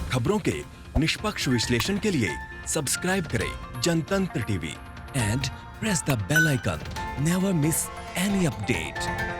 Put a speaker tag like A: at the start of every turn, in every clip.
A: खबरों के निष्पक्ष विश्लेषण के लिए सब्सक्राइब करें Jantantra TV and press the bell icon. Never miss any update.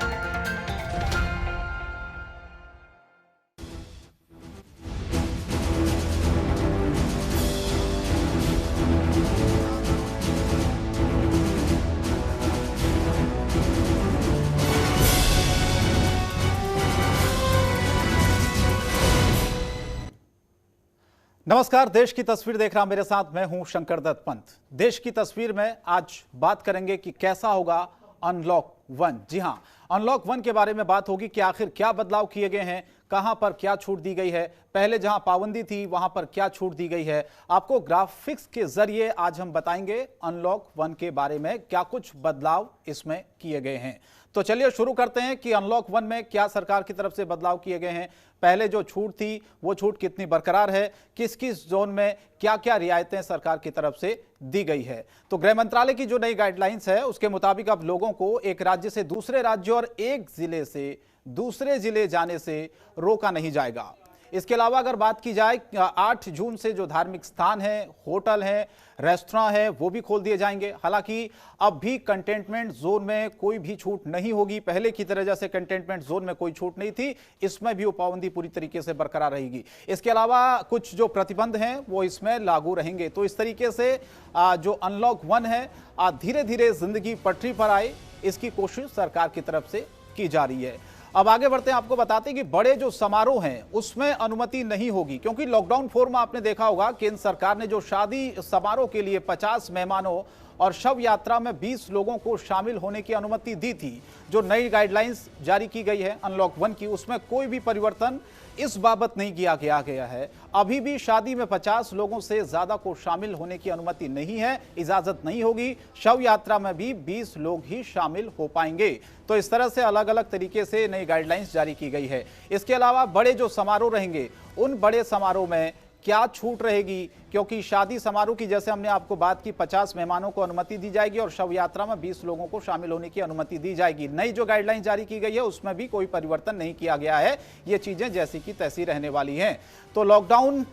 B: नमस्कार, देश की तस्वीर देख रहा मेरे साथ मैं हूं शंकर दत्त पंत। देश की तस्वीर में आज बात करेंगे कि कैसा होगा अनलॉक 1। जी हां, अनलॉक 1 के बारे में बात होगी कि आखिर क्या बदलाव किए गए हैं, कहां पर क्या छूट दी गई है, पहले जहां पाबंदी थी वहां पर क्या छूट दी गई है। आपको ग्राफिक्स के जरिए आज हम बताएंगे अनलॉक 1 के बारे में क्या कुछ बदलाव इसमें किए गए हैं। तो चलिए शुरू करते हैं कि अनलॉक 1 में क्या सरकार की तरफ से बदलाव किए गए हैं। पहले जो छूट थी वो छूट कितनी बरकरार है, किस किस जोन में क्या क्या रियायतें सरकार की तरफ से दी गई है। तो गृह मंत्रालय की जो नई गाइडलाइंस है उसके मुताबिक अब लोगों को एक राज्य से दूसरे राज्य और एक जिले से दूसरे जिले जाने से रोका नहीं जाएगा। इसके अलावा अगर बात की जाए 8 जून से जो धार्मिक स्थान है, होटल है, रेस्टोरेंट है, वो भी खोल दिए जाएंगे। हालांकि अब भी कंटेनमेंट जोन में कोई भी छूट नहीं होगी। पहले की तरह जैसे कंटेनमेंट जोन में कोई छूट नहीं थी, इसमें भी वो पाबंदी पूरी तरीके से बरकरार रहेगी। इसके अलावा कुछ जो प्रतिबंध हैं वो इसमें लागू रहेंगे। तो इस तरीके से जो अनलॉक 1 है धीरे धीरे जिंदगी पटरी पर आए, इसकी कोशिश सरकार की तरफ से की जा रही है। अब आगे बढ़ते हैं, आपको बताते हैं कि बड़े जो समारोह हैं उसमें अनुमति नहीं होगी, क्योंकि लॉकडाउन 4 में आपने देखा होगा केंद्र सरकार ने जो शादी समारोह के लिए 50 मेहमानों और शव यात्रा में 20 लोगों को शामिल होने की अनुमति दी थी। जो नई गाइडलाइंस जारी की गई है अनलॉक 1 की, उसमें कोई भी परिवर्तन इस बाबत नहीं किया गया है। अभी भी शादी में 50 लोगों से ज्यादा को शामिल होने की अनुमति नहीं है, इजाजत नहीं होगी। शव यात्रा में भी 20 लोग ही शामिल हो पाएंगे। तो इस तरह से अलग अलग तरीके से नई गाइडलाइंस जारी की गई है। इसके अलावा बड़े जो समारोह रहेंगे उन बड़े समारोह में क्या छूट रहेगी, क्योंकि शादी समारोह की जैसे हमने आपको बात की 50 मेहमानों को अनुमति दी जाएगी और शव यात्रा में 20 लोगों को शामिल होने की अनुमति दी जाएगी। नई जो गाइडलाइन जारी की गई है उसमें भी कोई परिवर्तन नहीं किया गया है। ये चीजें जैसी की तैसी रहने वाली हैं। तो लॉकडाउन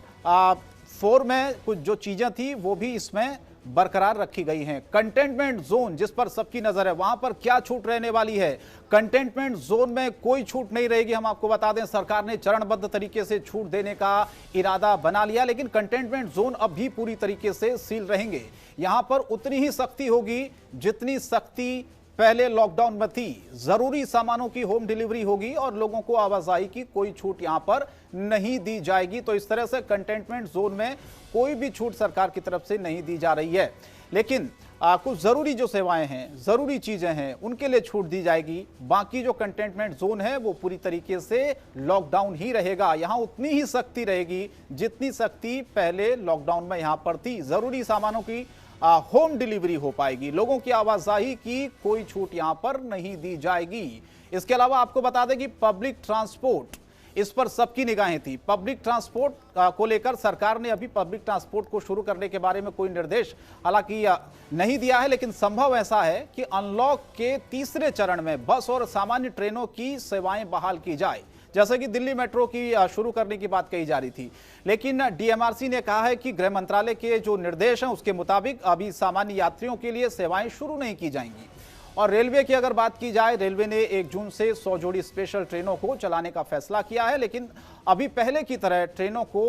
B: 4 में कुछ जो चीजें थी वो भी इसमें बरकरार रखी गई हैं। कंटेनमेंट जोन जिस पर सबकी नजर है, वहां पर क्या छूट रहने वाली है। कंटेनमेंट जोन में कोई छूट नहीं रहेगी। हम आपको बता दें सरकार ने चरणबद्ध तरीके से छूट देने का इरादा बना लिया, लेकिन कंटेनमेंट जोन अब भी पूरी तरीके से सील रहेंगे। यहां पर उतनी ही सख्ती होगी जितनी सख्ती पहले लॉकडाउन में थी। जरूरी सामानों की होम डिलीवरी होगी और लोगों को आवाजाही की कोई छूट यहां पर नहीं दी जाएगी। तो इस तरह से कंटेनमेंट जोन में कोई भी छूट सरकार की तरफ से नहीं दी जा रही है। लेकिन कुछ जरूरी जो सेवाएं हैं, जरूरी चीजें हैं, उनके लिए छूट दी जाएगी। बाकी जो कंटेनमेंट जोन है वो पूरी तरीके से लॉकडाउन ही रहेगा। यहां उतनी ही सख्ती रहेगी जितनी सख्ती पहले लॉकडाउन में यहां पर थी। जरूरी सामानों की होम डिलीवरी हो पाएगी। लोगों की आवाजाही की कोई छूट यहां पर नहीं दी जाएगी। इसके अलावा आपको बता दें कि पब्लिक ट्रांसपोर्ट, इस पर सबकी निगाहें थी। पब्लिक ट्रांसपोर्ट को लेकर सरकार ने अभी पब्लिक ट्रांसपोर्ट को शुरू करने के बारे में कोई निर्देश हालांकि नहीं दिया है, लेकिन संभव ऐसा है कि अनलॉक के तीसरे चरण में बस और सामान्य ट्रेनों की सेवाएं बहाल की जाए, जैसे कि दिल्ली मेट्रो की शुरू करने की बात कही जा रही थी। लेकिन डीएमआरसी ने कहा है कि गृह मंत्रालय के जो निर्देश हैं उसके मुताबिक अभी सामान्य यात्रियों के लिए सेवाएं शुरू नहीं की जाएंगी। और रेलवे की अगर बात की जाए, रेलवे ने 1 जून से 100 जोड़ी स्पेशल ट्रेनों को चलाने का फैसला किया है, लेकिन अभी पहले की तरह ट्रेनों को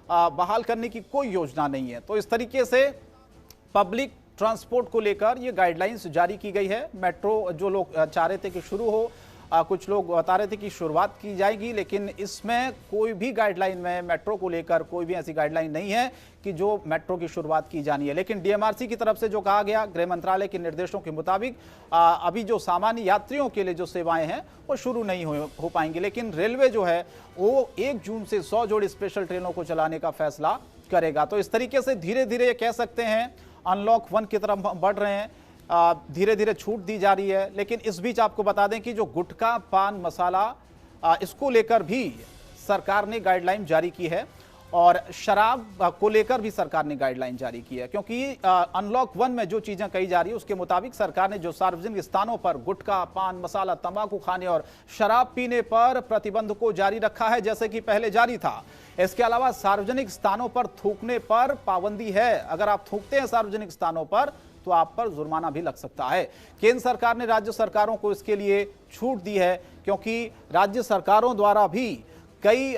B: बहाल करने की कोई योजना नहीं है। तो इस तरीके से पब्लिक ट्रांसपोर्ट को लेकर ये गाइडलाइंस जारी की गई है। मेट्रो जो लोग चाह रहे थे कि शुरू हो, कुछ लोग बता रहे थे कि शुरुआत की जाएगी, लेकिन इसमें कोई भी गाइडलाइन में मेट्रो को लेकर कोई भी ऐसी गाइडलाइन नहीं है कि जो मेट्रो की शुरुआत की जानी है। लेकिन डीएमआरसी की तरफ से जो कहा गया, गृह मंत्रालय के निर्देशों के मुताबिक अभी जो सामान्य यात्रियों के लिए जो सेवाएं हैं वो शुरू नहीं हो पाएंगी। लेकिन रेलवे जो है वो 1 जून से 100 जोड़ी स्पेशल ट्रेनों को चलाने का फैसला करेगा। तो इस तरीके से धीरे धीरे ये कह सकते हैं अनलॉक 1 की तरफ बढ़ रहे हैं। धीरे धीरे छूट दी जा रही है। लेकिन इस बीच आपको बता दें कि जो गुटखा, पान मसाला, इसको लेकर भी सरकार ने गाइडलाइन जारी की है और शराब को लेकर भी सरकार ने गाइडलाइन जारी की है, क्योंकि अनलॉक 1 में जो चीजें कही जा रही है उसके मुताबिक सरकार ने जो सार्वजनिक स्थानों पर गुटखा, पान मसाला, तंबाकू खाने और शराब पीने पर प्रतिबंध को जारी रखा है, जैसे कि पहले जारी था। इसके अलावा सार्वजनिक स्थानों पर थूकने पर पाबंदी है। अगर आप थूकते हैं सार्वजनिक स्थानों पर तो आप पर जुर्माना भी लग सकता है। केंद्र सरकार ने राज्य सरकारों को इसके लिए छूट दी है, क्योंकि राज्य सरकारों द्वारा भी कई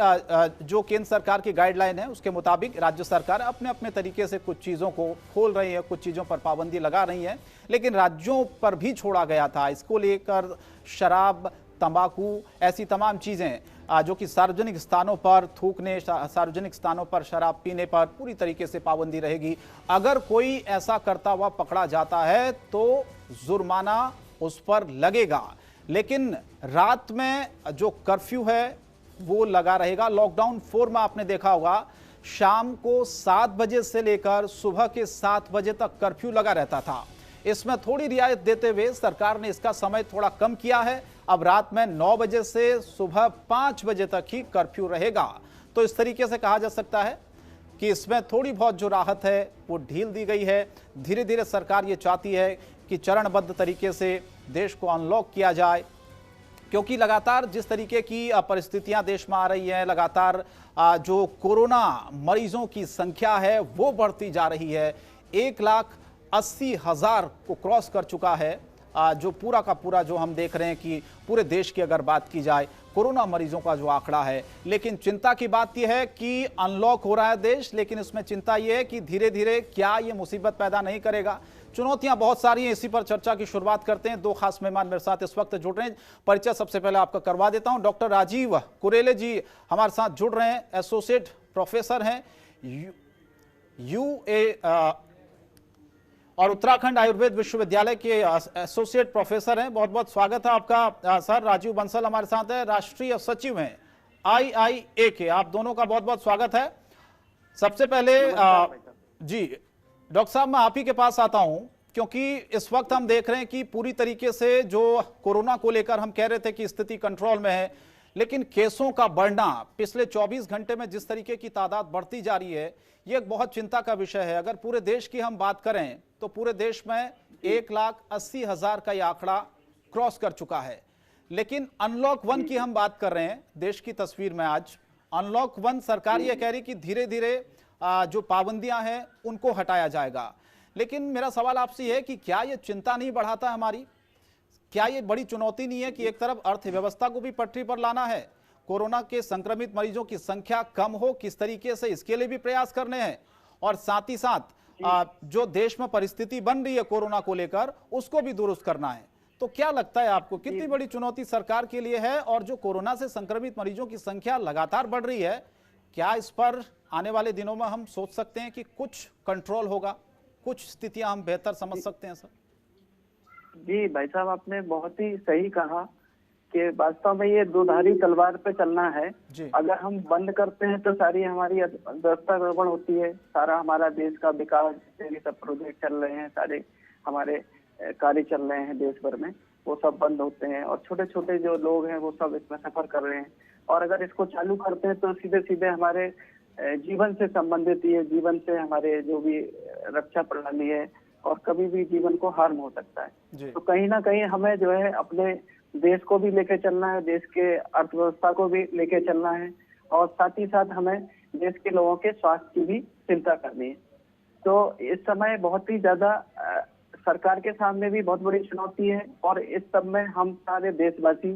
B: जो केंद्र सरकार की गाइडलाइन है उसके मुताबिक राज्य सरकार अपने अपने तरीके से कुछ चीज़ों को खोल रही है, कुछ चीज़ों पर पाबंदी लगा रही है, लेकिन राज्यों पर भी छोड़ा गया था। इसको लेकर शराब, तंबाकू, ऐसी तमाम चीज़ें जो कि सार्वजनिक स्थानों पर थूकने, सार्वजनिक स्थानों पर शराब पीने पर पूरी तरीके से पाबंदी रहेगी। अगर कोई ऐसा करता हुआ पकड़ा जाता है तो जुर्माना उस पर लगेगा, लेकिन रात में जो कर्फ्यू है वो लगा रहेगा। लॉकडाउन 4 में आपने देखा होगा शाम को 7 बजे से लेकर सुबह के 7 बजे तक कर्फ्यू लगा रहता था। इसमें थोड़ी रियायत देते हुए सरकार ने इसका समय थोड़ा कम किया है। अब रात में 9 बजे से सुबह 5 बजे तक ही कर्फ्यू रहेगा। तो इस तरीके से कहा जा सकता है कि इसमें थोड़ी बहुत जो राहत है वो ढील दी गई है। धीरे धीरे सरकार ये चाहती है कि चरणबद्ध तरीके से देश को अनलॉक किया जाए, क्योंकि लगातार जिस तरीके की परिस्थितियां देश में आ रही हैं, लगातार जो कोरोना मरीजों की संख्या है वो बढ़ती जा रही है। 1,80,000 को क्रॉस कर चुका है जो पूरा का पूरा जो हम देख रहे हैं कि पूरे देश की अगर बात की जाए कोरोना मरीजों का जो आंकड़ा है। लेकिन चिंता की बात यह है कि अनलॉक हो रहा है देश, लेकिन इसमें चिंता यह है कि धीरे धीरे क्या ये मुसीबत पैदा नहीं करेगा। चुनौतियां बहुत सारी हैं, इसी पर चर्चा की शुरुआत करते हैं। दो खास मेहमान मेरे साथ इस वक्त जुड़ रहे हैं। परिचय सबसे पहले आपका करवा देता हूं। डॉक्टर राजीव कुरेले जी हमारे साथ जुड़ रहे हैं, एसोसिएट प्रोफेसर हैं यूए और उत्तराखंड आयुर्वेद विश्वविद्यालय के एसोसिएट प्रोफेसर हैं। बहुत बहुत स्वागत है आपका सर। राजीव बंसल हमारे साथ है, राष्ट्रीय सचिव हैं IIA के। आप दोनों का बहुत बहुत स्वागत है। सबसे पहले जी डॉक्टर साहब मैं आप ही के पास आता हूं, क्योंकि इस वक्त हम देख रहे हैं कि पूरी तरीके से जो कोरोना को लेकर हम कह रहे थे कि स्थिति कंट्रोल में है, लेकिन केसों का बढ़ना पिछले 24 घंटे में जिस तरीके की तादाद बढ़ती जा रही है ये एक बहुत चिंता का विषय है। अगर पूरे देश की हम बात करें तो पूरे देश में 1,80,000 का ये आंकड़ा क्रॉस कर चुका है। लेकिन अनलॉक 1 की हम बात कर रहे हैं देश की तस्वीर में। आज अनलॉक 1 सरकार ये कह रही कि धीरे धीरे जो पाबंदियां हैं उनको हटाया जाएगा, लेकिन मेरा सवाल आपसे यह है कि क्या ये चिंता नहीं बढ़ाता हमारी? क्या ये बड़ी चुनौती नहीं है कि एक तरफ अर्थव्यवस्था को भी पटरी पर लाना है, कोरोना के संक्रमित मरीजों की संख्या कम हो किस तरीके से इसके लिए भी प्रयास करने हैं, और साथ ही साथ जो देश में परिस्थिति बन रही है कोरोना को लेकर उसको भी दुरुस्त करना है। तो क्या लगता है आपको कितनी बड़ी चुनौती सरकार के लिए है? और जो कोरोना से संक्रमित मरीजों की संख्या लगातार बढ़ रही है, क्या इस पर आने वाले दिनों में हम सोच सकते हैं कि कुछ कंट्रोल होगा, कुछ स्थितियां हम बेहतर समझ सकते हैं सर?
C: जी भाई साहब, आपने बहुत ही सही कहा कि वास्तव में ये दोधारी तलवार पे चलना है। अगर हम बंद करते हैं तो सारी हमारी व्यवस्था गड़बड़ होती है, सारा हमारा देश का विकास, ये सब प्रोजेक्ट चल रहे हैं, सारे हमारे कार्य चल रहे हैं देश भर में, वो सब बंद होते हैं और छोटे छोटे जो लोग हैं वो सब इसमें सफर कर रहे हैं। और अगर इसको चालू करते हैं तो सीधे सीधे हमारे जीवन से संबंधित, ये जीवन से हमारे जो भी रक्षा प्रणाली है और कभी भी जीवन को हार्म हो सकता है। तो कहीं ना कहीं हमें जो है अपने देश को भी लेके चलना है, देश के अर्थव्यवस्था को भी लेके चलना है, और साथ ही साथ हमें देश के लोगों के स्वास्थ्य की भी चिंता करनी है। तो इस समय बहुत ही ज्यादा सरकार के सामने भी बहुत बड़ी चुनौती है, और इस सब में हम सारे देशवासी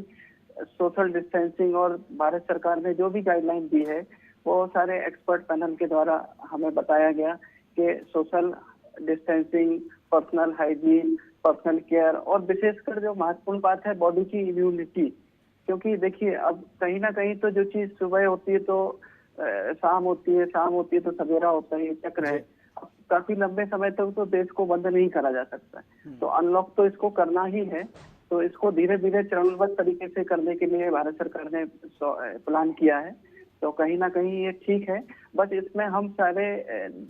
C: सोशल डिस्टेंसिंग और भारत सरकार ने जो भी गाइडलाइन दी है वो सारे एक्सपर्ट पैनल के द्वारा हमें बताया गया कि social distancing, personal hygiene, personal care, और विशेषकर जो महत्वपूर्ण बात है बॉडी की इम्यूनिटी। क्योंकि देखिए अब कहीं ना कहीं तो जो चीज सुबह होती है तो शाम होती है, शाम होती है तो सवेरा होता है, चक्र है। अब काफी लंबे समय तक तो देश को बंद नहीं करा जा सकता, तो अनलॉक तो इसको करना ही है। तो इसको धीरे धीरे चरणबद्ध तरीके से करने के लिए भारत सरकार ने प्लान किया है। तो कहीं ना कहीं ये ठीक है, बस इसमें हम सारे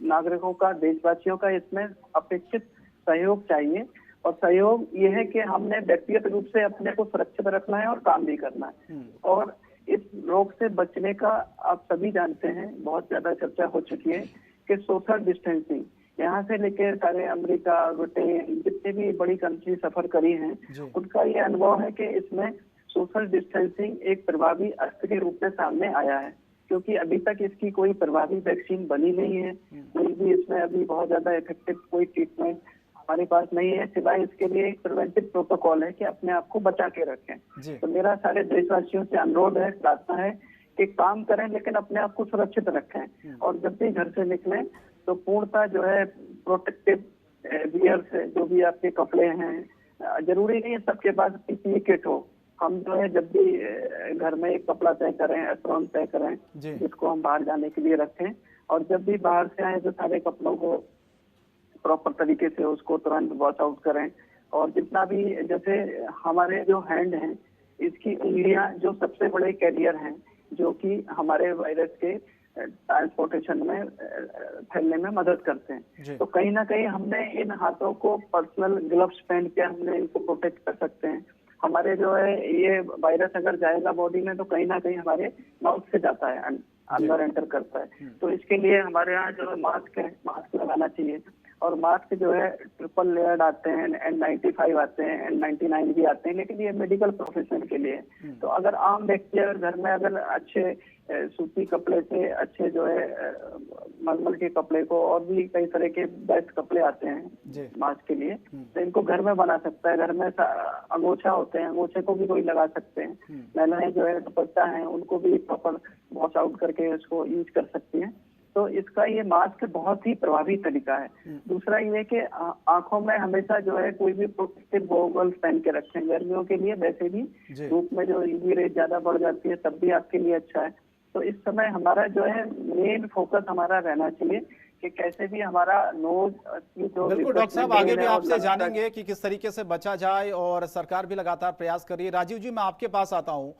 C: नागरिकों का, देशवासियों का इसमें अपेक्षित सहयोग चाहिए। और सहयोग ये है कि हमने व्यक्तिगत रूप से अपने को सुरक्षित रखना है और काम भी करना है। और इस रोग से बचने का आप सभी जानते हैं, बहुत ज्यादा चर्चा हो चुकी है कि सोशल डिस्टेंसिंग, यहाँ से लेकर सारे अमेरिका, ब्रिटेन, जितनी भी बड़ी कंट्री सफर करी हैं, उनका ये अनुभव है कि इसमें सोशल डिस्टेंसिंग एक प्रभावी अस्त्र के रूप में सामने आया है, क्योंकि अभी तक इसकी कोई प्रभावी वैक्सीन बनी नहीं है, कोई भी इसमें अभी बहुत ज्यादा इफेक्टिव कोई ट्रीटमेंट हमारे पास नहीं है, सिवाय इसके लिए एक प्रिवेंटिव प्रोटोकॉल है कि अपने आप को बचा के रखें। तो मेरा सारे देशवासियों से अनुरोध है, प्रार्थना है कि काम करें लेकिन अपने आप को सुरक्षित रखें, और जब भी घर से निकलें तो पूर्णतः जो है प्रोटेक्टिव वियर से, जो भी आपके कपड़े हैं, जरूरी नहीं है सबके पास पीपीई किट हो, हम जो है जब भी घर में एक कपड़ा तय करें, एप्रॉन तय करें जिसको हम बाहर जाने के लिए रखें, और जब भी बाहर से आए तो सारे कपड़ों को प्रॉपर तरीके से उसको तुरंत वॉश आउट करें। और जितना भी, जैसे हमारे जो हैंड हैं, इसकी उंगलियां जो सबसे बड़े कैरियर हैं, जो कि हमारे वायरस के ट्रांसपोर्टेशन में फैलने में मदद करते हैं, तो कहीं ना कहीं हमने इन हाथों को पर्सनल ग्लव्स पहन के हमने इनको प्रोटेक्ट कर सकते हैं। हमारे जो है ये वायरस अगर जाएगा बॉडी में तो कहीं ना कहीं हमारे माउथ से जाता है, अंदर एंटर करता है। तो इसके लिए हमारे यहाँ जो मास्क है, मास्क लगाना चाहिए, और मास्क जो है ट्रिपल लेयर्ड आते हैं, N95 आते हैं, N99 भी आते हैं, लेकिन ये मेडिकल प्रोफेशन के लिए। तो अगर आम व्यक्ति अगर घर में अगर अच्छे सूती कपड़े से, अच्छे जो है मलमल के कपड़े को, और भी कई तरह के बेस्ट कपड़े आते हैं मास्क के लिए, तो इनको घर में बना सकता है। घर में अंगोछा होते हैं, अंगोछे को भी कोई लगा सकते हैं। महिलाएं जो है दुपट्टा है, उनको भी प्रॉपर वॉश आउट करके उसको यूज कर सकती हैं। तो इसका ये मास्क बहुत ही प्रभावी तरीका है। दूसरा ये कि आंखों में हमेशा जो है कोई भी प्रोटेक्टिव गॉगल्स पहन के रखें, गर्मियों के लिए, वैसे भी धूप में जो यूवी रेज ज्यादा बढ़ जाती है तब भी आपके लिए अच्छा है। तो इस समय हमारा जो है मेन फोकस हमारा रहना चाहिए कि कैसे भी हमारा नोज जो,
B: बिल्कुल डॉक्टर साहब, आगे भी आपसे जानेंगे कि किस तरीके से बचा जाए, और सरकार भी लगातार प्रयास कर रही है। राजीव जी, मैं आपके पास आता हूँ।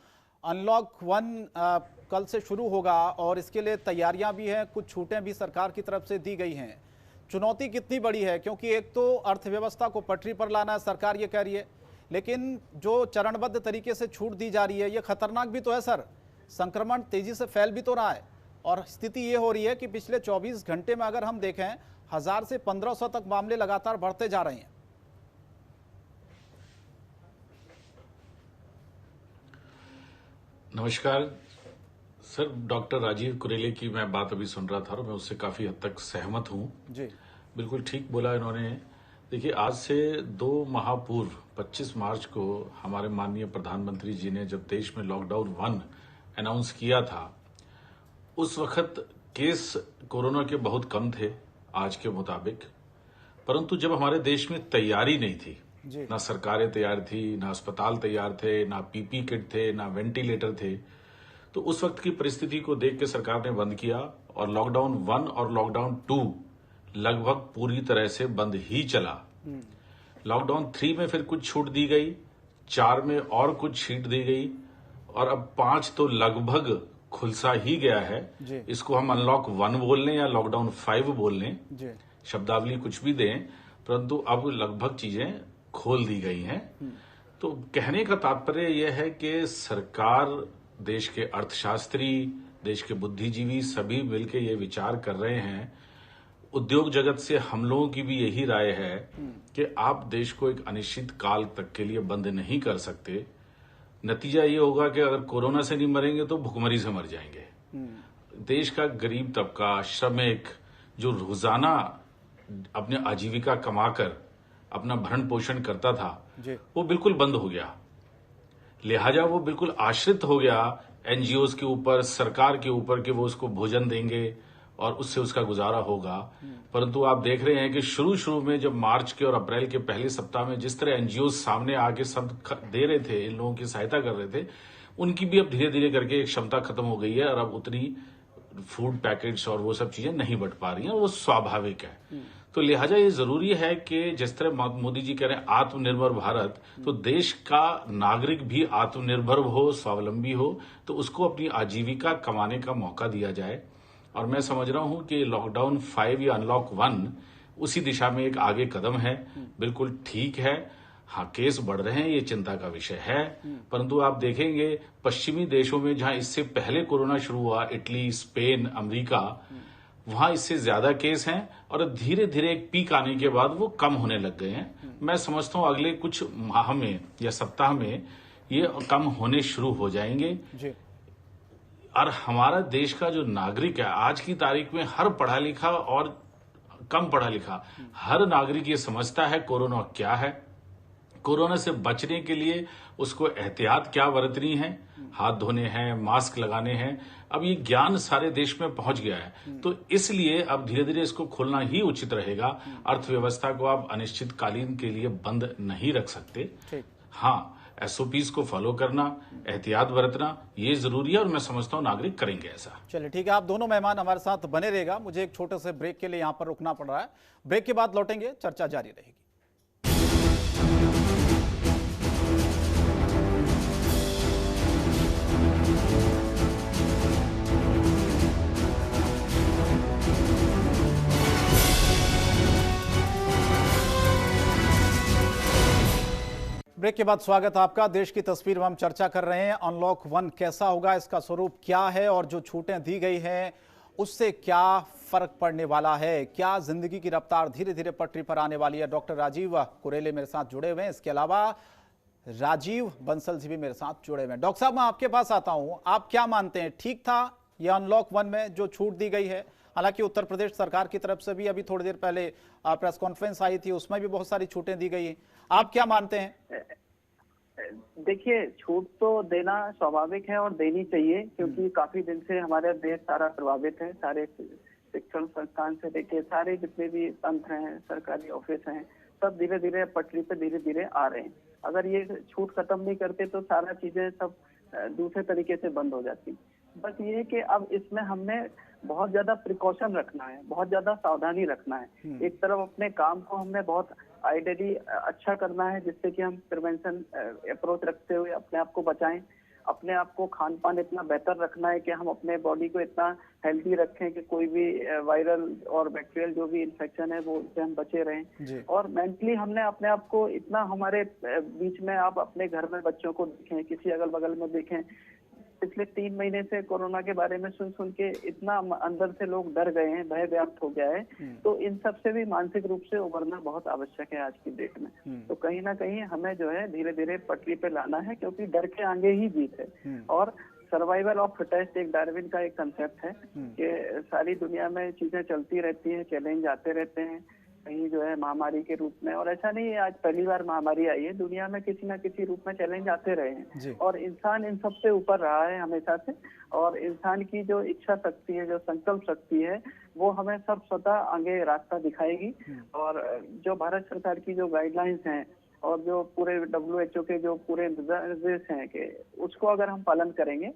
B: अनलॉक 1 कल से शुरू होगा और इसके लिए तैयारियां भी हैं, कुछ छूटें भी सरकार की तरफ से दी गई हैं। चुनौती कितनी बड़ी है, क्योंकि एक तो अर्थव्यवस्था को पटरी पर लाना है, सरकार ये कह रही है, लेकिन जो चरणबद्ध तरीके से छूट दी जा रही है ये खतरनाक भी तो है सर। संक्रमण तेजी से फैल भी तो रहा है, और स्थिति ये हो रही है कि पिछले 24 घंटे में अगर हम देखें 1000 से 1500 तक मामले लगातार बढ़ते जा रहे हैं।
D: नमस्कार सर, डॉक्टर राजीव कुरेले की मैं बात अभी सुन रहा था और मैं उससे काफी हद तक सहमत हूं जी। बिल्कुल ठीक बोला इन्होंने। देखिए, आज से 2 माह पूर्व 25 मार्च को हमारे माननीय प्रधानमंत्री जी ने जब देश में लॉकडाउन 1 अनाउंस किया था, उस वक्त केस कोरोना के बहुत कम थे आज के मुताबिक, परंतु जब हमारे देश में तैयारी नहीं थी, ना सरकारें तैयार थी, ना अस्पताल तैयार थे, ना पीपी किट थे, ना वेंटिलेटर थे, तो उस वक्त की परिस्थिति को देख के सरकार ने बंद किया और लॉकडाउन 1 और लॉकडाउन 2 लगभग पूरी तरह से बंद ही चला। लॉकडाउन 3 में फिर कुछ छूट दी गई, 4 में और कुछ छूट दी गई, और अब 5 तो लगभग खुलसा ही गया है। इसको हम अनलॉक 1 बोल लें या लॉकडाउन 5 बोल लें, शब्दावली कुछ भी दें, परंतु अब लगभग चीजें खोल दी गई हैं। तो कहने का तात्पर्य यह है कि सरकार, देश के अर्थशास्त्री, देश के बुद्धिजीवी सभी मिलकर ये विचार कर रहे हैं। उद्योग जगत से हम लोगों की भी यही राय है कि आप देश को एक अनिश्चित काल तक के लिए बंद नहीं कर सकते। नतीजा ये होगा कि अगर कोरोना से नहीं मरेंगे तो भुखमरी से मर जाएंगे। देश का गरीब तबका, श्रमिक, जो रोजाना अपने आजीविका कमाकर अपना भरण पोषण करता था, वो बिल्कुल बंद हो गया। लिहाजा वो बिल्कुल आश्रित हो गया एनजीओज के ऊपर, सरकार के ऊपर, कि वो उसको भोजन देंगे और उससे उसका गुजारा होगा। परंतु आप देख रहे हैं कि शुरू में जब मार्च के और अप्रैल के पहले सप्ताह में जिस तरह एनजीओज सामने आके सब दे रहे थे, इन लोगों की सहायता कर रहे थे, उनकी भी अब धीरे धीरे करके एक क्षमता खत्म हो गई है और अब उतनी फूड पैकेट्स और वो सब चीजें नहीं बढ़ पा रही हैं, और वो स्वाभाविक है। तो लिहाजा ये जरूरी है कि जिस तरह मोदी जी कह रहे हैं आत्मनिर्भर भारत, तो देश का नागरिक भी आत्मनिर्भर हो, स्वावलंबी हो, तो उसको अपनी आजीविका कमाने का मौका दिया जाए। और मैं समझ रहा हूं कि लॉकडाउन 5 या अनलॉक 1 उसी दिशा में एक आगे कदम है, बिल्कुल ठीक है। हाँ, केस बढ़ रहे हैं, ये चिंता का विषय है, परंतु आप देखेंगे पश्चिमी देशों में जहां इससे पहले कोरोना शुरू हुआ, इटली, स्पेन, अमेरिका, वहां इससे ज्यादा केस हैं और धीरे धीरे एक पीक आने के बाद वो कम होने लग गए हैं। मैं समझता हूं अगले कुछ माह में या सप्ताह में ये कम होने शुरू हो जाएंगे
B: जी।
D: और हमारा देश का जो नागरिक है, आज की तारीख में हर पढ़ा लिखा और कम पढ़ा लिखा हर नागरिक ये समझता है कोरोना क्या है, कोरोना से बचने के लिए उसको एहतियात क्या बरतनी है, हाथ धोने हैं, मास्क लगाने हैं। अब ये ज्ञान सारे देश में पहुंच गया है, तो इसलिए अब धीरे धीरे इसको खोलना ही उचित रहेगा। अर्थव्यवस्था को आप अनिश्चितकालीन के लिए बंद नहीं रख सकते। हाँ, एसओपीज को फॉलो करना, एहतियात बरतना ये जरूरी है और मैं समझता हूं नागरिक करेंगे ऐसा।
B: चलिए ठीक है, आप दोनों मेहमान हमारे साथ बने रहेगा। मुझे एक छोटे से ब्रेक के लिए यहां पर रुकना पड़ रहा है। ब्रेक के बाद लौटेंगे, चर्चा जारी रहेगी। ब्रेक के बाद स्वागत है आपका। देश की तस्वीर में हम चर्चा कर रहे हैं अनलॉक 1 कैसा होगा, इसका स्वरूप क्या है और जो छूटें दी गई हैं उससे क्या फर्क पड़ने वाला है, क्या जिंदगी की रफ्तार धीरे धीरे पटरी पर आने वाली है। डॉक्टर राजीव कुरेले मेरे साथ जुड़े हुए हैं, इसके अलावा राजीव बंसल जी भी मेरे साथ जुड़े हुए हैं। डॉक्टर साहब, मैं आपके पास आता हूं, आप क्या मानते हैं, ठीक था यह अनलॉक 1 में जो छूट दी गई है? हालांकि उत्तर प्रदेश सरकार की तरफ से भी अभी थोड़ी देर पहले प्रेस कॉन्फ्रेंस आई थी, उसमें भी बहुत सारी छूटें दी गई हैं। आप क्या मानते हैं?
C: देखिए, छूट तो देना स्वाभाविक है और देनी चाहिए, क्योंकि काफी दिन से हमारा देश सारा प्रभावित है। सारे शिक्षण संस्थान से लेके सारे जितने भी तंत्र हैं, सरकारी ऑफिस हैं, सब धीरे धीरे पटरी पे धीरे धीरे आ रहे हैं। अगर ये छूट खत्म नहीं करते तो सारा चीजें सब दूसरे तरीके से बंद हो जाती। बस ये है कि अब इसमें हमने बहुत ज्यादा प्रिकॉशन रखना है, बहुत ज्यादा सावधानी रखना है। एक तरफ अपने काम को हमने बहुत आइडियली अच्छा करना है, जिससे कि हम प्रिवेंशन अप्रोच रखते हुए अपने आप को बचाएं। अपने आप को खान पान इतना बेहतर रखना है कि हम अपने बॉडी को इतना हेल्दी रखें कि कोई भी वायरल और बैक्टीरियल जो भी इन्फेक्शन है वो उससे हम बचे रहें। और मेंटली हमने अपने आप को इतना, हमारे बीच में आप अपने घर में बच्चों को देखें, किसी अगल बगल में देखें, पिछले 3 महीने से कोरोना के बारे में सुन के इतना अंदर से लोग डर गए हैं, भय व्याप्त हो गया है। तो इन सब से भी मानसिक रूप से उभरना बहुत आवश्यक है आज की डेट में। तो कहीं ना कहीं हमें जो है धीरे धीरे पटरी पे लाना है, क्योंकि डर के आगे ही जीत है। और सर्वाइवल ऑफ फिटेस्ट एक डार्विन का एक कंसेप्ट है कि सारी दुनिया में चीजें चलती रहती हैं, चैलेंज आते रहते हैं, कहीं जो है महामारी के रूप में। और ऐसा नहीं है आज पहली बार महामारी आई है, दुनिया में किसी ना किसी रूप में चैलेंज आते रहे हैं और इंसान इन सब से ऊपर रहा है हमेशा से। और इंसान की जो इच्छा शक्ति है, जो संकल्प शक्ति है, वो हमें सब स्वतः आगे रास्ता दिखाएगी। और जो भारत सरकार की जो गाइडलाइंस हैं और जो पूरे WHO के जो पूरे निर्देश हैं कि उसको अगर हम पालन करेंगे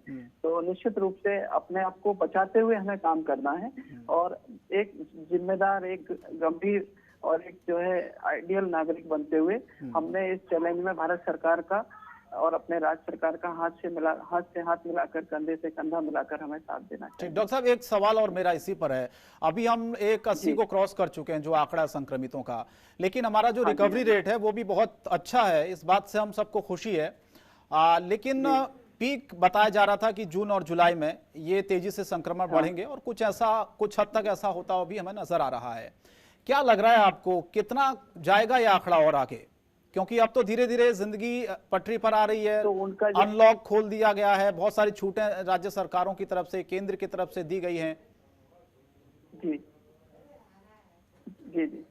C: तो निश्चित रूप से अपने आप को बचाते हुए हमें काम करना है। और एक जिम्मेदार, एक गंभीर और एक जो है आइडियल नागरिक बनते हुए हमने इस चैलेंज में भारत सरकार का और अपने राज्य सरकार का हाथ से हाथ मिलाकर, कंधे से कंधा मिलाकर हमें साथ देना चाहिए।
B: डॉक्टर साहब, एक सवाल और मेरा इसी पर है। अभी हम 80 को क्रॉस कर चुके हैं जो आंकड़ा संक्रमितों का, लेकिन हमारा जो रिकवरी रेट है वो भी बहुत अच्छा है, इस बात से हम सबको खुशी है। लेकिन पीक बताया जा रहा था कि जून और जुलाई में ये तेजी से संक्रमण बढ़ेंगे और कुछ हद तक ऐसा होता हुआ भी हमें नजर आ रहा है। क्या लग रहा है आपको, कितना जाएगा ये आंकड़ा और आगे? क्योंकि अब तो धीरे धीरे जिंदगी पटरी पर आ रही है, तो उनका अनलॉक खोल दिया गया है, बहुत सारी छूटें राज्य सरकारों की तरफ से, केंद्र की तरफ से दी गई हैं।
C: जी जी जी।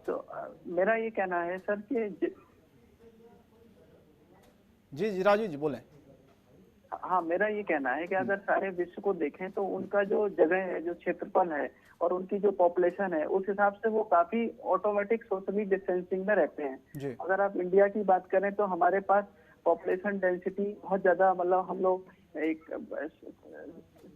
C: तो मेरा ये कहना है सर कि
B: जी राजू जी बोलें।
C: हाँ, मेरा ये कहना है कि अगर सारे विश्व को देखें तो उनका जो जगह है, जो क्षेत्रफल है और उनकी जो पॉपुलेशन है, उस हिसाब से वो काफी ऑटोमेटिक सोशली डिस्टेंसिंग में रहते हैं। अगर आप इंडिया की बात करें तो हमारे पास पॉपुलेशन डेंसिटी बहुत ज्यादा, मतलब हम लोग एक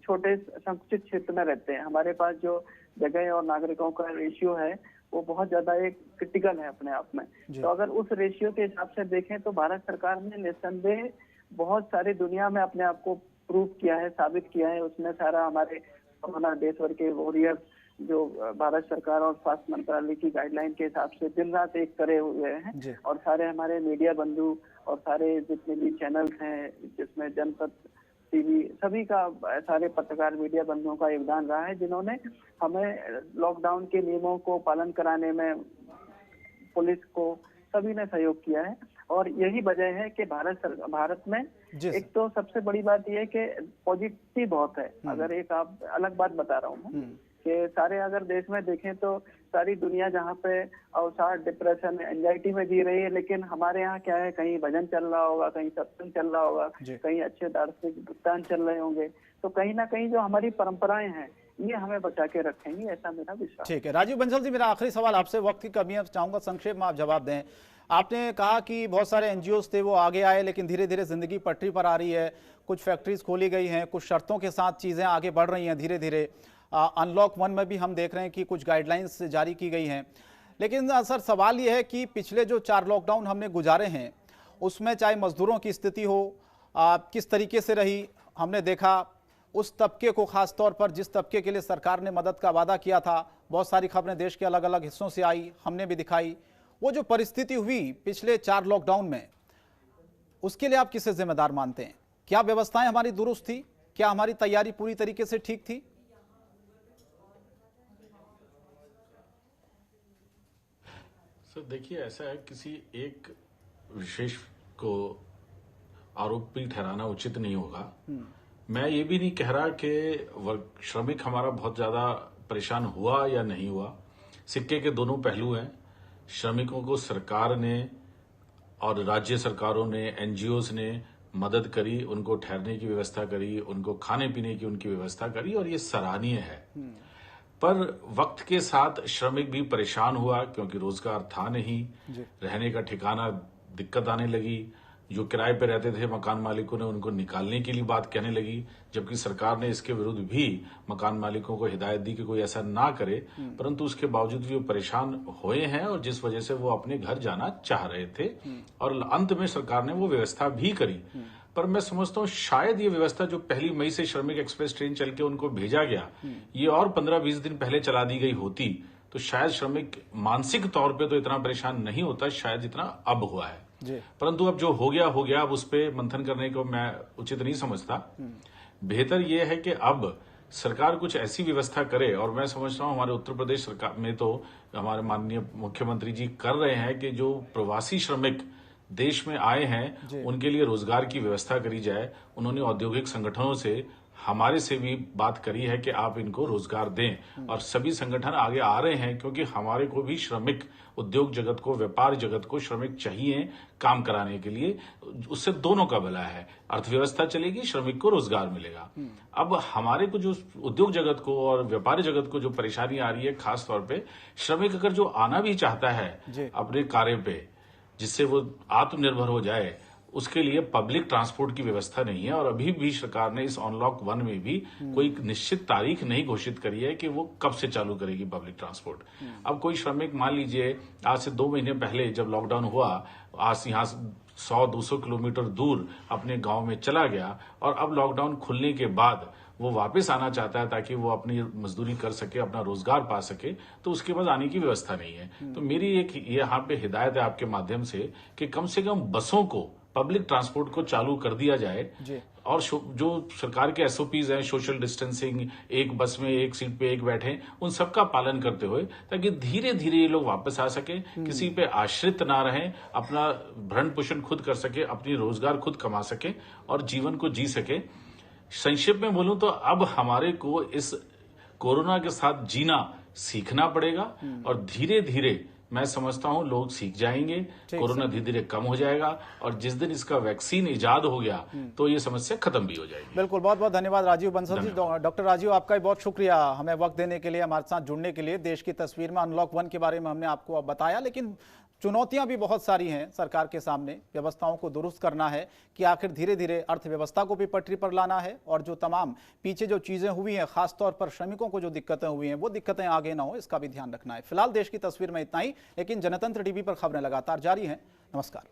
C: छोटे संकुचित क्षेत्र में रहते हैं। हमारे पास जो जगह और नागरिकों का रेशियो है वो बहुत ज्यादा एक क्रिटिकल है अपने आप में। तो अगर उस रेशियो के हिसाब से देखें तो भारत सरकार ने निस्संदेह बहुत सारी दुनिया में अपने आप को प्रूव किया है, साबित किया है। उसमें सारा हमारे कोरोना देश भर के वॉरियर्स जो भारत सरकार और स्वास्थ्य मंत्रालय की गाइडलाइन के हिसाब से दिन रात एक करे हुए हैं। और सारे हमारे मीडिया बंधु और सारे जितने भी चैनल्स हैं, जिसमें जनपद टीवी, सभी का, सारे पत्रकार मीडिया बंधुओं का योगदान रहा है, जिन्होंने हमें लॉकडाउन के नियमों को पालन कराने में, पुलिस को, सभी ने सहयोग किया है। और यही वजह है कि भारत में एक तो सबसे बड़ी बात यह है कि पॉजिटिव बहुत है। अगर एक आप अलग बात बता रहा हूँ मैं कि सारे अगर देश में देखें तो सारी दुनिया जहाँ पे अवसाद, डिप्रेशन, एंजाइटी में जी रही है, लेकिन हमारे यहाँ क्या है, कहीं भजन चल रहा होगा, कहीं सत्संग चल रहा होगा, कहीं अच्छे दार्शनिक भुगतान चल रहे होंगे। तो कहीं ना कहीं जो हमारी परंपराएं हैं ये हमें बचा के रखेंगी, ऐसा मेरा विश्वास।
B: ठीक है राजीव बंसल जी, मेरा आखिरी सवाल आपसे, वक्त की कमी है, चाहूंगा संक्षेप में आप जवाब दें। आपने कहा कि बहुत सारे एनजीओज थे वो आगे आए, लेकिन धीरे धीरे जिंदगी पटरी पर आ रही है, कुछ फैक्ट्रीज खोली गई हैं, कुछ शर्तों के साथ चीज़ें आगे बढ़ रही हैं धीरे धीरे। अनलॉक 1 में भी हम देख रहे हैं कि कुछ गाइडलाइंस जारी की गई हैं। लेकिन सर सवाल ये है कि पिछले जो 4 लॉकडाउन हमने गुजारे हैं उसमें चाहे मजदूरों की स्थिति हो किस तरीके से रही, हमने देखा उस तबके को, खास तौर पर जिस तबके के लिए सरकार ने मदद का वादा किया था, बहुत सारी खबरें देश के अलग अलग हिस्सों से आई, हमने भी दिखाई। वो जो परिस्थिति हुई पिछले 4 लॉकडाउन में, उसके लिए आप किसे जिम्मेदार मानते हैं? क्या व्यवस्थाएं हमारी दुरुस्त थी? क्या हमारी तैयारी पूरी तरीके से ठीक थी?
D: सर देखिए, ऐसा है, किसी एक विशेष को आरोपी ठहराना उचित नहीं होगा। मैं ये भी नहीं कह रहा कि श्रमिक हमारा बहुत ज्यादा परेशान हुआ या नहीं हुआ। सिक्के के दोनों पहलू हैं। श्रमिकों को सरकार ने और राज्य सरकारों ने, एनजीओज ने मदद करी, उनको ठहरने की व्यवस्था करी, उनको खाने पीने की उनकी व्यवस्था करी, और ये सराहनीय है। पर वक्त के साथ श्रमिक भी परेशान हुआ, क्योंकि रोजगार था नहीं, रहने का ठिकाना दिक्कत आने लगी। जो किराए पे रहते थे मकान मालिकों ने उनको निकालने के लिए बात कहने लगी, जबकि सरकार ने इसके विरुद्ध भी मकान मालिकों को हिदायत दी कि कोई ऐसा ना करे, परंतु उसके बावजूद भी वो परेशान हुए हैं, और जिस वजह से वो अपने घर जाना चाह रहे थे, और अंत में सरकार ने वो व्यवस्था भी करी। पर मैं समझता हूँ शायद ये व्यवस्था जो 1 मई से श्रमिक एक्सप्रेस ट्रेन चल के उनको भेजा गया, ये और 15-20 दिन पहले चला दी गई होती तो शायद श्रमिक मानसिक तौर पे तो इतना परेशान नहीं होता, शायद जितना अब हुआ है। परंतु अब जो हो गया, अब उस पर मंथन करने को मैं उचित नहीं समझता। बेहतर यह है कि अब सरकार कुछ ऐसी व्यवस्था करे, और मैं समझता हूँ हमारे उत्तर प्रदेश सरकार में तो हमारे माननीय मुख्यमंत्री जी कर रहे हैं कि जो प्रवासी श्रमिक देश में आए हैं उनके लिए रोजगार की व्यवस्था करी जाए। उन्होंने औद्योगिक संगठनों से, हमारे से भी बात करी है कि आप इनको रोजगार दें, और सभी संगठन आगे आ रहे हैं, क्योंकि हमारे को भी श्रमिक, उद्योग जगत को, व्यापार जगत को श्रमिक चाहिए काम कराने के लिए। उससे दोनों का भला है, अर्थव्यवस्था चलेगी, श्रमिक को रोजगार मिलेगा। अब हमारे को जो उद्योग जगत को और व्यापारी जगत को जो परेशानी आ रही है, खास तौर पे श्रमिक अगर जो आना भी चाहता है अपने कार्य पे, जिससे वो आत्मनिर्भर हो जाए, उसके लिए पब्लिक ट्रांसपोर्ट की व्यवस्था नहीं है। और अभी भी सरकार ने इस अनलॉक 1 में भी कोई निश्चित तारीख नहीं घोषित करी है कि वो कब से चालू करेगी पब्लिक ट्रांसपोर्ट। अब कोई श्रमिक, मान लीजिए आज से 2 महीने पहले जब लॉकडाउन हुआ, आज यहाँ 100-200 किलोमीटर दूर अपने गांव में चला गया, और अब लॉकडाउन खुलने के बाद वो वापस आना चाहता है ताकि वो अपनी मजदूरी कर सके, अपना रोजगार पा सके, तो उसके बाद आने की व्यवस्था नहीं है। तो मेरी एक यहाँ पे हिदायत है आपके माध्यम से कि कम बसों को, पब्लिक ट्रांसपोर्ट को चालू कर दिया जाए, और जो सरकार के एसओपीज हैं, सोशल डिस्टेंसिंग, एक बस में एक सीट पे एक बैठे, उन सबका पालन करते हुए, ताकि धीरे धीरे ये लोग वापस आ सके, किसी पे आश्रित ना रहें, अपना भरण पोषण खुद कर सके, अपनी रोजगार खुद कमा सके और जीवन को जी सके। संक्षेप में बोलूं तो अब हमारे को इस कोरोना के साथ जीना सीखना पड़ेगा, और धीरे धीरे मैं समझता हूं लोग सीख जाएंगे, कोरोना धीरे धीरे कम हो जाएगा, और जिस दिन इसका वैक्सीन इजाद हो गया तो ये समस्या खत्म भी हो जाएगी।
B: बिल्कुल, बहुत बहुत धन्यवाद राजीव बंसल जी। डॉक्टर राजीव, आपका भी बहुत शुक्रिया हमें वक्त देने के लिए, हमारे साथ जुड़ने के लिए। देश की तस्वीर में अनलॉक 1 के बारे में हमने आपको बताया, लेकिन चुनौतियां भी बहुत सारी हैं सरकार के सामने। व्यवस्थाओं को दुरुस्त करना है कि आखिर धीरे धीरे अर्थव्यवस्था को भी पटरी पर लाना है, और जो तमाम पीछे जो चीजें हुई हैं, खासतौर पर श्रमिकों को जो दिक्कतें हुई हैं, वो दिक्कतें आगे ना हो, इसका भी ध्यान रखना है। फिलहाल देश की तस्वीर में इतना ही, लेकिन जनतंत्र टीवी पर खबरें लगातार जारी हैं। नमस्कार।